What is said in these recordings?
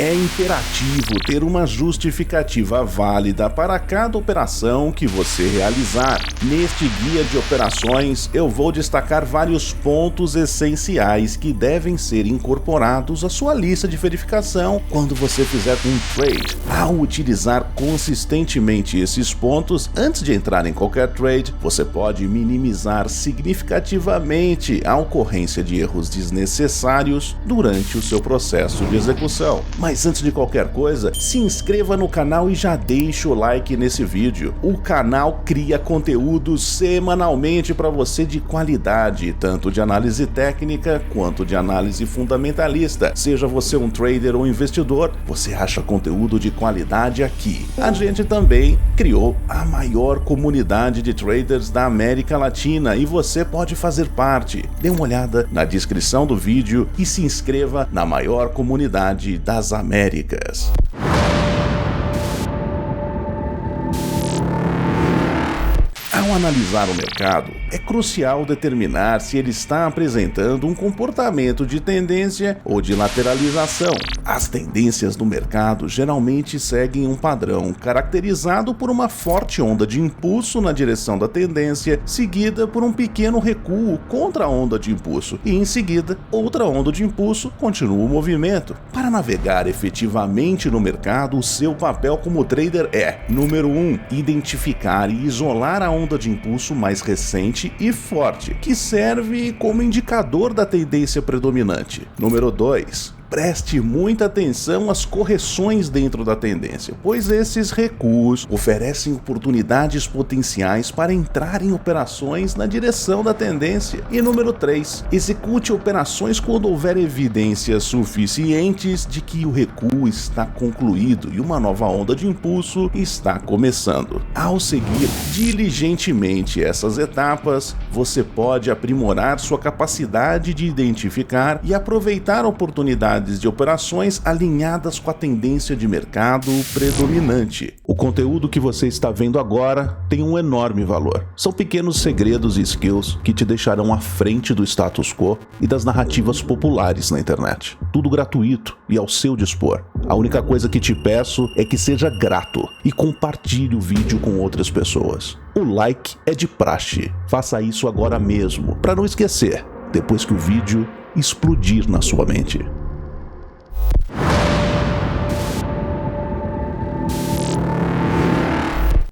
É imperativo ter uma justificativa válida para cada operação que você realizar. Neste guia de operações, eu vou destacar vários pontos essenciais que devem ser incorporados à sua lista de verificação quando você fizer um trade. Ao utilizar consistentemente esses pontos antes de entrar em qualquer trade, você pode minimizar significativamente a ocorrência de erros desnecessários durante o seu processo de execução. Mas antes de qualquer coisa, se inscreva no canal e já deixe o like nesse vídeo. O canal cria conteúdo semanalmente para você de qualidade, tanto de análise técnica quanto de análise fundamentalista. Seja você um trader ou investidor, você acha conteúdo de qualidade aqui. A gente também criou a maior comunidade de traders da América Latina e você pode fazer parte. Dê uma olhada na descrição do vídeo e se inscreva na maior comunidade das Américas. Ao analisar o mercado, é crucial determinar se ele está apresentando um comportamento de tendência ou de lateralização. As tendências do mercado geralmente seguem um padrão caracterizado por uma forte onda de impulso na direção da tendência, seguida por um pequeno recuo contra a onda de impulso, e em seguida, outra onda de impulso continua o movimento. Para navegar efetivamente no mercado, o seu papel como trader é: número 1, identificar e isolar a onda de impulso mais recente e forte, que serve como indicador da tendência predominante. Número 2, preste muita atenção às correções dentro da tendência, pois esses recuos oferecem oportunidades potenciais para entrar em operações na direção da tendência. E número 3, execute operações quando houver evidências suficientes de que o recuo está concluído e uma nova onda de impulso está começando. Ao seguir diligentemente essas etapas, você pode aprimorar sua capacidade de identificar e aproveitar oportunidades de operações alinhadas com a tendência de mercado predominante. O conteúdo que você está vendo agora tem um enorme valor. São pequenos segredos e skills que te deixarão à frente do status quo e das narrativas populares na internet. Tudo gratuito e ao seu dispor. A única coisa que te peço é que seja grato e compartilhe o vídeo com outras pessoas. O like é de praxe. Faça isso agora mesmo, para não esquecer, depois que o vídeo explodir na sua mente.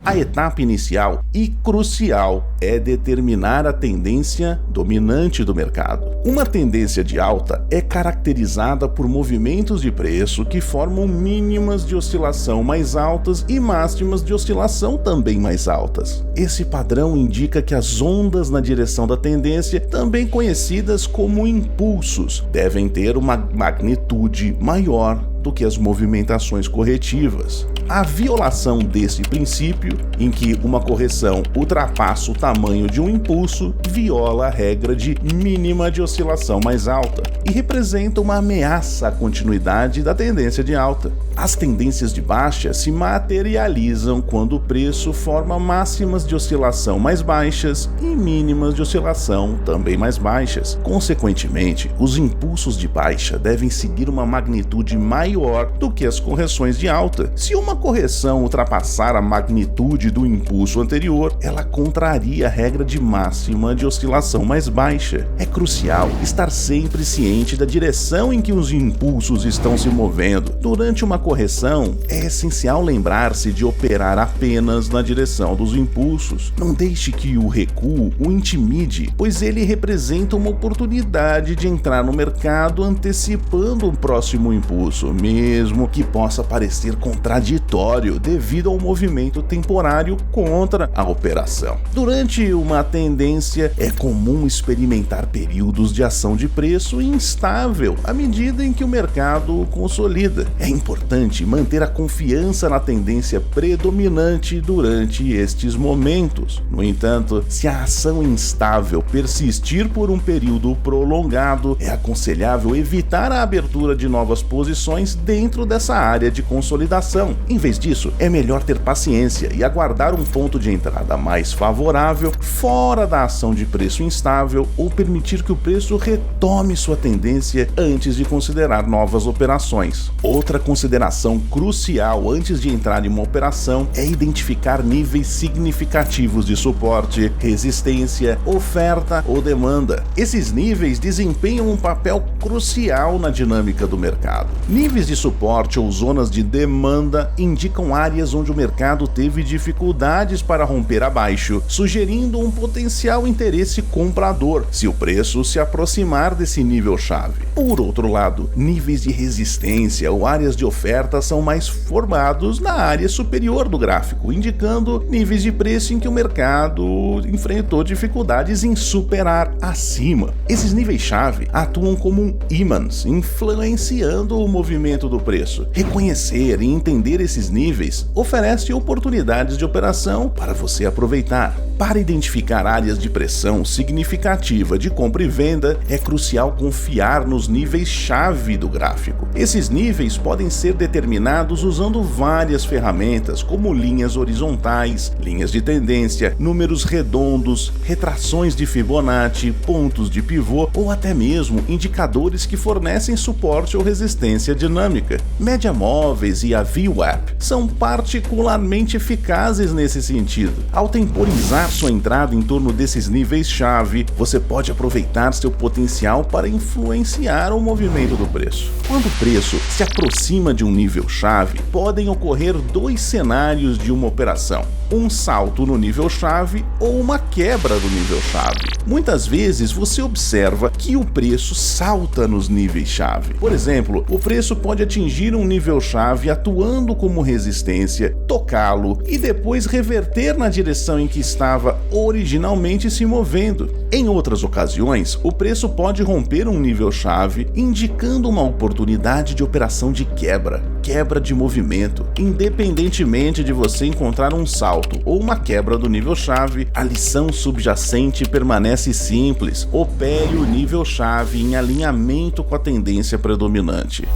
A etapa inicial e crucial é determinar a tendência dominante do mercado. Uma tendência de alta é caracterizada por movimentos de preço que formam mínimas de oscilação mais altas e máximas de oscilação também mais altas. Esse padrão indica que as ondas na direção da tendência, também conhecidas como impulsos, devem ter uma magnitude maior do que as movimentações corretivas. A violação desse princípio, em que uma correção ultrapassa o tamanho de um impulso, viola a regra de mínima de oscilação mais alta e representa uma ameaça à continuidade da tendência de alta. As tendências de baixa se materializam quando o preço forma máximas de oscilação mais baixas e mínimas de oscilação também mais baixas. Consequentemente, os impulsos de baixa devem seguir uma magnitude maior do que as correções de alta. Se uma correção ultrapassar a magnitude do impulso anterior, ela contraria a regra de máxima de oscilação mais baixa. É crucial estar sempre ciente da direção em que os impulsos estão se movendo. Durante uma correção, é essencial lembrar-se de operar apenas na direção dos impulsos. Não deixe que o recuo o intimide, pois ele representa uma oportunidade de entrar no mercado antecipando um próximo impulso, mesmo que possa parecer contraditório devido ao movimento temporário contra a operação. Durante uma tendência, é comum experimentar períodos de ação de preço instável à medida em que o mercado consolida. É importante manter a confiança na tendência predominante durante estes momentos. No entanto, se a ação instável persistir por um período prolongado, é aconselhável evitar a abertura de novas posições dentro dessa área de consolidação. Em vez disso, é melhor ter paciência e aguardar um ponto de entrada mais favorável estável, fora da ação de preço instável ou permitir que o preço retome sua tendência antes de considerar novas operações. Outra consideração crucial antes de entrar em uma operação é identificar níveis significativos de suporte, resistência, oferta ou demanda. Esses níveis desempenham um papel crucial na dinâmica do mercado. Níveis de suporte ou zonas de demanda indicam áreas onde o mercado teve dificuldades para romper abaixo, sugerindo um potencial interesse comprador se o preço se aproximar desse nível-chave. Por outro lado, níveis de resistência ou áreas de oferta são mais formados na área superior do gráfico, indicando níveis de preço em que o mercado enfrentou dificuldades em superar acima. Esses níveis-chave atuam como ímãs, influenciando o movimento do preço. Reconhecer e entender esses níveis oferece oportunidades de operação para você aproveitar. Para identificar áreas de pressão significativa de compra e venda, é crucial confiar nos níveis-chave do gráfico. Esses níveis podem ser determinados usando várias ferramentas, como linhas horizontais, linhas de tendência, números redondos, retrações de Fibonacci, pontos de pivô ou até mesmo indicadores que fornecem suporte ou resistência dinâmica. Média móveis e a VWAP são particularmente eficazes nesse sentido. Ao temporizar sua entrada em torno desses níveis-chave, você pode aproveitar seu potencial para influenciar o movimento do preço. Quando o preço se aproxima de um nível-chave, podem ocorrer dois cenários de uma operação: um salto no nível-chave ou uma quebra do nível-chave. Muitas vezes você observa que o preço salta nos níveis-chave. Por exemplo, o preço pode atingir um nível-chave atuando como resistência, tocá-lo e depois reverter na direção em que estava originalmente se movendo. Em outras ocasiões, o preço pode romper um nível-chave, indicando uma oportunidade de operação de quebra de movimento. Independentemente de você encontrar um salto ou uma quebra do nível-chave, a lição subjacente permanece simples: opere o nível-chave em alinhamento com a tendência predominante.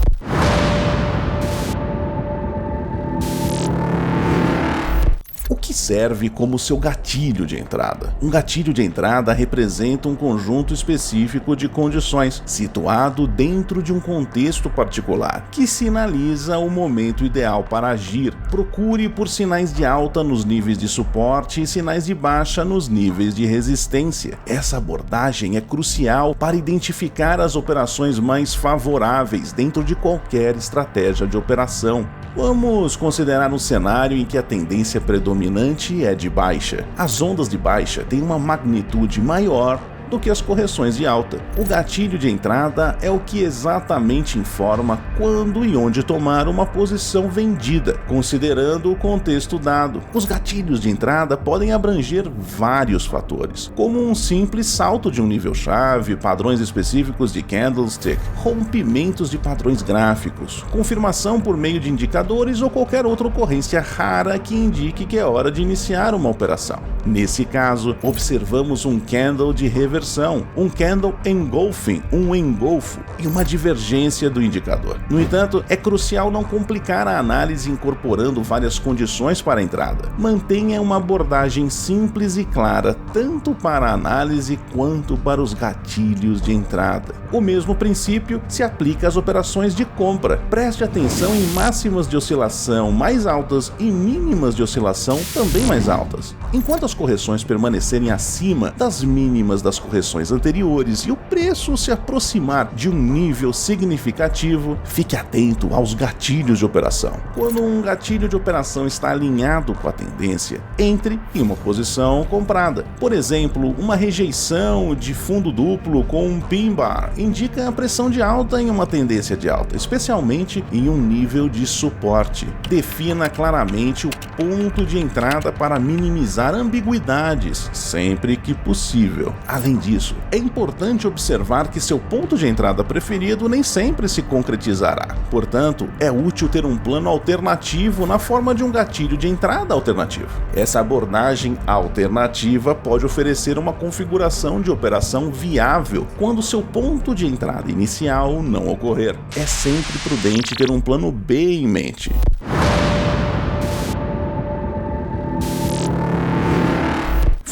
O que serve como seu gatilho de entrada? Um gatilho de entrada representa um conjunto específico de condições, situado dentro de um contexto particular, que sinaliza o momento ideal para agir. Procure por sinais de alta nos níveis de suporte e sinais de baixa nos níveis de resistência. Essa abordagem é crucial para identificar as operações mais favoráveis dentro de qualquer estratégia de operação. Vamos considerar um cenário em que a tendência predominante é de baixa. As ondas de baixa têm uma magnitude maior do que as correções de alta. O gatilho de entrada é o que exatamente informa quando e onde tomar uma posição vendida, considerando o contexto dado. Os gatilhos de entrada podem abranger vários fatores, como um simples salto de um nível-chave, padrões específicos de candlestick, rompimentos de padrões gráficos, confirmação por meio de indicadores ou qualquer outra ocorrência rara que indique que é hora de iniciar uma operação. Nesse caso, observamos um candle de reversão, um candle engulfing, um engolfo e uma divergência do indicador. No entanto, é crucial não complicar a análise incorporando várias condições para a entrada. Mantenha uma abordagem simples e clara, tanto para a análise quanto para os gatilhos de entrada. O mesmo princípio se aplica às operações de compra. Preste atenção em máximas de oscilação mais altas e mínimas de oscilação também mais altas. Enquanto as correções permanecerem acima das mínimas das correções anteriores e o preço se aproximar de um nível significativo, fique atento aos gatilhos de operação. Quando um gatilho de operação está alinhado com a tendência, entre em uma posição comprada. Por exemplo, uma rejeição de fundo duplo com um pin bar indica a pressão de alta em uma tendência de alta, especialmente em um nível de suporte. Defina claramente o ponto de entrada para minimizar ambiguidades, sempre que possível. Além disso, é importante observar que seu ponto de entrada preferido nem sempre se concretizará. Portanto, é útil ter um plano alternativo na forma de um gatilho de entrada alternativo. Essa abordagem alternativa pode oferecer uma configuração de operação viável quando seu ponto de entrada inicial não ocorrer. É sempre prudente ter um plano B em mente.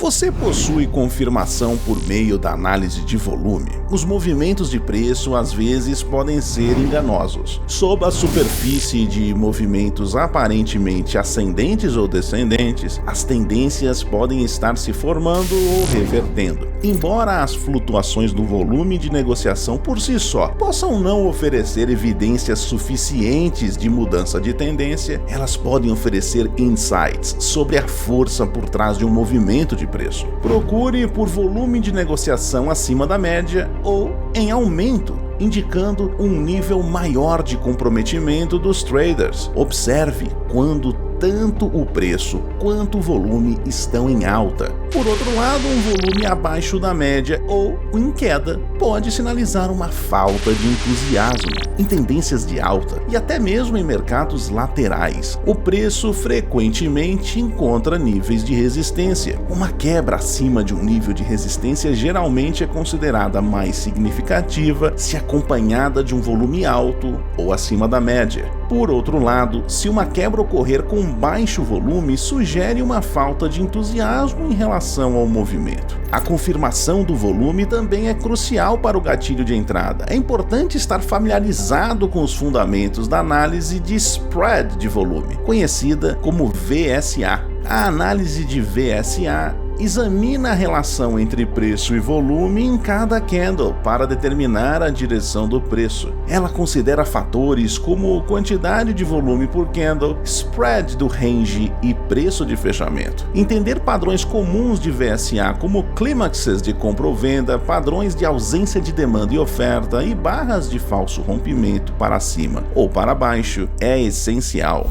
Você possui confirmação por meio da análise de volume. Os movimentos de preço às vezes podem ser enganosos. Sob a superfície de movimentos aparentemente ascendentes ou descendentes, as tendências podem estar se formando ou revertendo. Embora as flutuações do volume de negociação por si só possam não oferecer evidências suficientes de mudança de tendência, elas podem oferecer insights sobre a força por trás de um movimento de preço. Procure por volume de negociação acima da média ou em aumento, indicando um nível maior de comprometimento dos traders. Observe quando tanto o preço quanto o volume estão em alta. Por outro lado, um volume abaixo da média ou em queda pode sinalizar uma falta de entusiasmo. Em tendências de alta e até mesmo em mercados laterais, o preço frequentemente encontra níveis de resistência. Uma quebra acima de um nível de resistência geralmente é considerada mais significativa se acompanhada de um volume alto ou acima da média. Por outro lado, se uma quebra ocorrer com baixo volume, sugere uma falta de entusiasmo em relação ao movimento. A confirmação do volume também é crucial para o gatilho de entrada. É importante estar familiarizado com os fundamentos da análise de spread de volume, conhecida como VSA. A análise de VSA examina a relação entre preço e volume em cada candle para determinar a direção do preço. Ela considera fatores como quantidade de volume por candle, spread do range e preço de fechamento. Entender padrões comuns de VSA como clímaxes de compra ou venda, padrões de ausência de demanda e oferta e barras de falso rompimento para cima ou para baixo é essencial.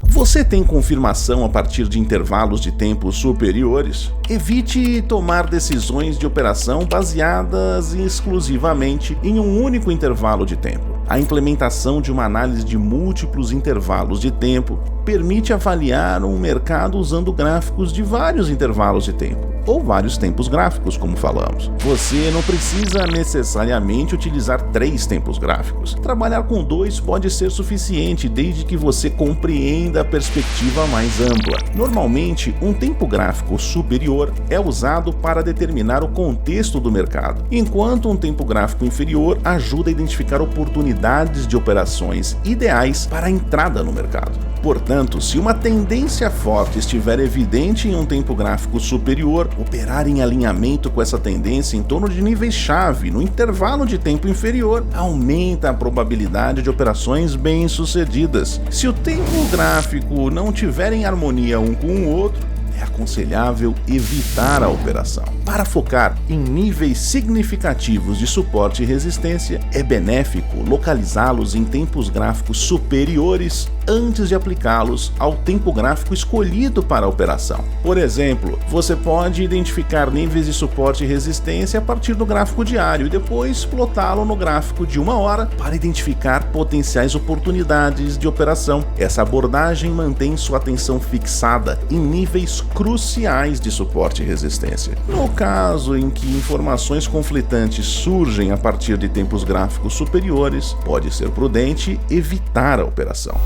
Você tem confirmação a partir de intervalos de tempo superiores? Evite tomar decisões de operação baseadas exclusivamente em um único intervalo de tempo. A implementação de uma análise de múltiplos intervalos de tempo permite avaliar um mercado usando gráficos de vários intervalos de tempo, ou vários tempos gráficos, como falamos. Você não precisa necessariamente utilizar 3 tempos gráficos. Trabalhar com 2 pode ser suficiente desde que você compreenda a perspectiva mais ampla. Normalmente, um tempo gráfico superior é usado para determinar o contexto do mercado, enquanto um tempo gráfico inferior ajuda a identificar oportunidades de operações ideais para a entrada no mercado. Portanto, se uma tendência forte estiver evidente em um tempo gráfico superior, operar em alinhamento com essa tendência em torno de níveis-chave no intervalo de tempo inferior aumenta a probabilidade de operações bem-sucedidas. Se o tempo gráfico não estiver em harmonia um com o outro, é aconselhável evitar a operação. Para focar em níveis significativos de suporte e resistência, é benéfico localizá-los em tempos gráficos superiores antes de aplicá-los ao tempo gráfico escolhido para a operação. Por exemplo, você pode identificar níveis de suporte e resistência a partir do gráfico diário e depois plotá-lo no gráfico de 1 hora para identificar potenciais oportunidades de operação. Essa abordagem mantém sua atenção fixada em níveis cruciais de suporte e resistência. No caso em que informações conflitantes surgem a partir de tempos gráficos superiores, pode ser prudente evitar a operação.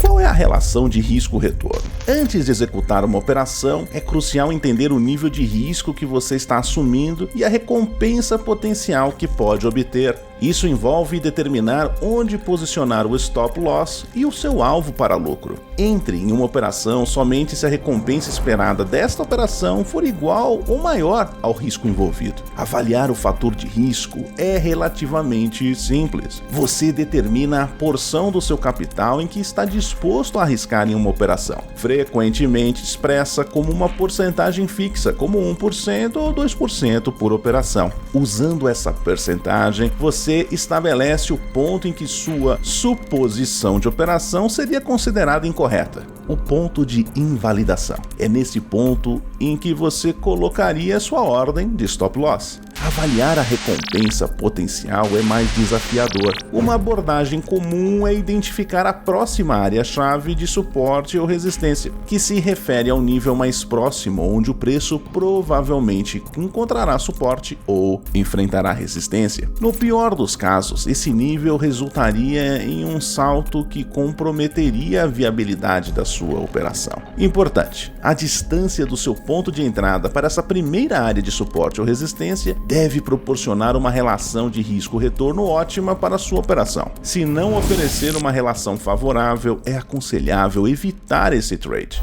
Qual é a relação de risco-retorno? Antes de executar uma operação, é crucial entender o nível de risco que você está assumindo e a recompensa potencial que pode obter. Isso envolve determinar onde posicionar o stop loss e o seu alvo para lucro. Entre em uma operação somente se a recompensa esperada desta operação for igual ou maior ao risco envolvido. Avaliar o fator de risco é relativamente simples. Você determina a porção do seu capital em que está disposto a arriscar em uma operação, frequentemente expressa como uma porcentagem fixa, como 1% ou 2% por operação. Usando essa percentagem, você estabelece o ponto em que sua suposição de operação seria considerada incorreta, o ponto de invalidação. É nesse ponto em que você colocaria sua ordem de stop loss. Avaliar a recompensa potencial é mais desafiador. Uma abordagem comum é identificar a próxima área-chave de suporte ou resistência, que se refere ao nível mais próximo onde o preço provavelmente encontrará suporte ou enfrentará resistência. No pior dos casos, esse nível resultaria em um salto que comprometeria a viabilidade da sua operação. Importante: a distância do seu ponto de entrada para essa primeira área de suporte ou resistência deve proporcionar uma relação de risco-retorno ótima para a sua operação. Se não oferecer uma relação favorável, é aconselhável evitar esse trade.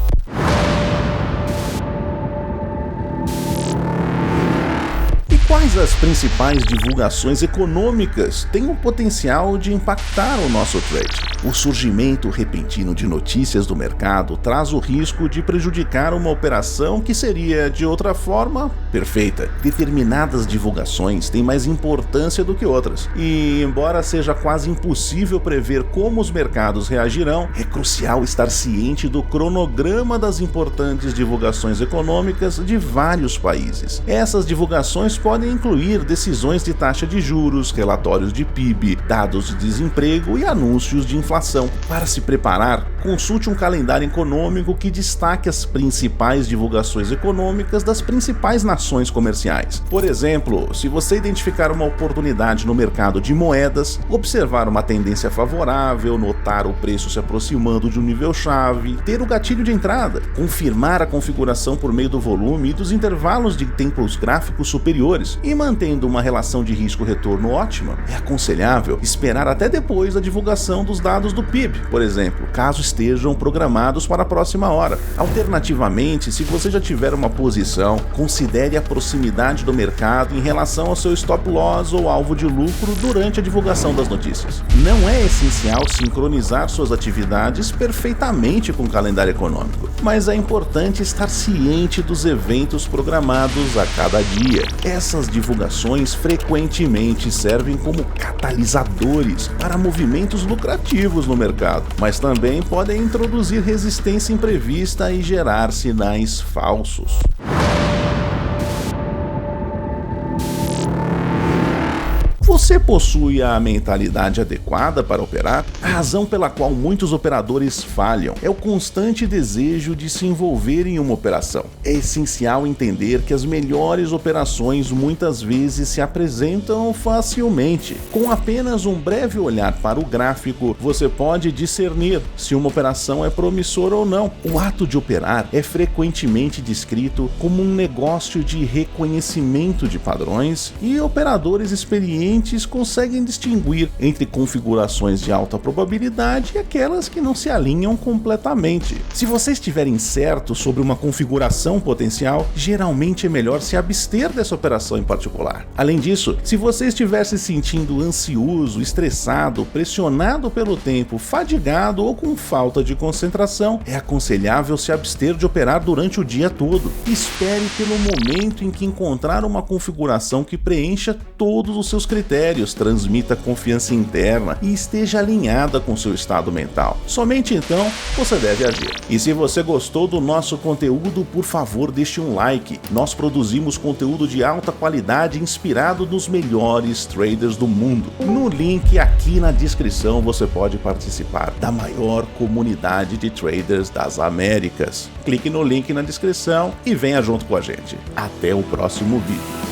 Quais as principais divulgações econômicas têm o potencial de impactar o nosso trade? O surgimento repentino de notícias do mercado traz o risco de prejudicar uma operação que seria, de outra forma, perfeita. Determinadas divulgações têm mais importância do que outras, e, embora seja quase impossível prever como os mercados reagirão, é crucial estar ciente do cronograma das importantes divulgações econômicas de vários países. Essas divulgações podem incluir decisões de taxa de juros, relatórios de PIB, dados de desemprego e anúncios de inflação. Para se preparar, consulte um calendário econômico que destaque as principais divulgações econômicas das principais nações comerciais. Por exemplo, se você identificar uma oportunidade no mercado de moedas, observar uma tendência favorável, notar o preço se aproximando de um nível-chave, ter o gatilho de entrada, confirmar a configuração por meio do volume e dos intervalos de tempos gráficos superiores, e mantendo uma relação de risco-retorno ótima, é aconselhável esperar até depois da divulgação dos dados do PIB, por exemplo, caso estejam programados para a próxima hora. Alternativamente, se você já tiver uma posição, considere a proximidade do mercado em relação ao seu stop loss ou alvo de lucro durante a divulgação das notícias. Não é essencial sincronizar suas atividades perfeitamente com o calendário econômico, mas é importante estar ciente dos eventos programados a cada dia. Essas divulgações frequentemente servem como catalisadores para movimentos lucrativos no mercado, mas também podem introduzir resistência imprevista e gerar sinais falsos. Você possui a mentalidade adequada para operar? A razão pela qual muitos operadores falham é o constante desejo de se envolver em uma operação. É essencial entender que as melhores operações muitas vezes se apresentam facilmente. Com apenas um breve olhar para o gráfico, você pode discernir se uma operação é promissora ou não. O ato de operar é frequentemente descrito como um negócio de reconhecimento de padrões, e operadores experientes conseguem distinguir entre configurações de alta probabilidade e aquelas que não se alinham completamente. Se você estiver incerto sobre uma configuração potencial, geralmente é melhor se abster dessa operação em particular. Além disso, se você estiver se sentindo ansioso, estressado, pressionado pelo tempo, fadigado ou com falta de concentração, é aconselhável se abster de operar durante o dia todo. Espere pelo momento em que encontrar uma configuração que preencha todos os seus critérios, transmita confiança interna e esteja alinhada com seu estado mental. Somente então você deve agir. E se você gostou do nosso conteúdo, por favor, deixe um like. Nós produzimos conteúdo de alta qualidade inspirado nos melhores traders do mundo. No link aqui na descrição você pode participar da maior comunidade de traders das Américas. Clique no link na descrição e venha junto com a gente. Até o próximo vídeo.